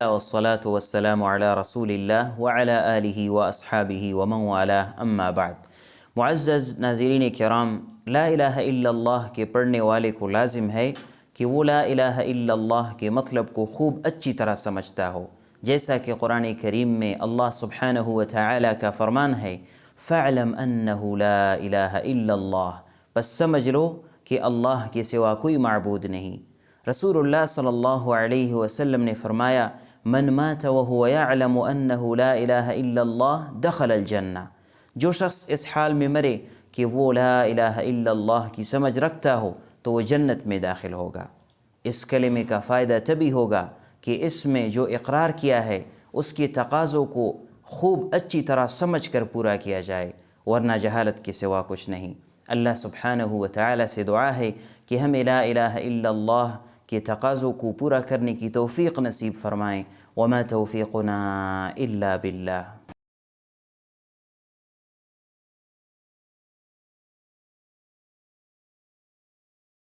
والصلاة والسلام على رسول اللہ وعلى آلہ واصحابہ ومن والاه اما بعد۔ معزز ناظرین کرام، لا الہ الا اللہ کے پڑھنے والے کو لازم ہے کہ وہ لا الہ الا اللہ کے مطلب کو خوب اچھی طرح سمجھتا ہو، جیسا کہ قرآن کریم میں اللہ سبحانہ وتعالی کا فرمان ہے فَاعْلَمْ أَنَّهُ لَا إِلَهَ إِلَّا اللَّهِ، بس سمجھ لو کہ اللہ کے سوا کوئی معبود نہیں۔ رسول اللہ صلی اللہ علیہ وسلم نے فرمایا من مات وهو يعلم أنه لا إله إلا الله دخل الجنہ، جو شخص اس حال میں مرے کہ وہ لا الہ الا اللہ کی سمجھ رکھتا ہو تو وہ جنت میں داخل ہوگا۔ اس کلمے کا فائدہ تبھی ہوگا کہ اس میں جو اقرار کیا ہے اس کے تقاضوں کو خوب اچھی طرح سمجھ کر پورا کیا جائے، ورنہ جہالت کے سوا کچھ نہیں۔ اللہ سبحانہ وتعالی سے دعا ہے کہ ہمیں لا الہ الا اللہ کے تقاضوں کو پورا کرنے کی توفیق نصیب فرمائیں۔ وما توفیقنا الا باللہ۔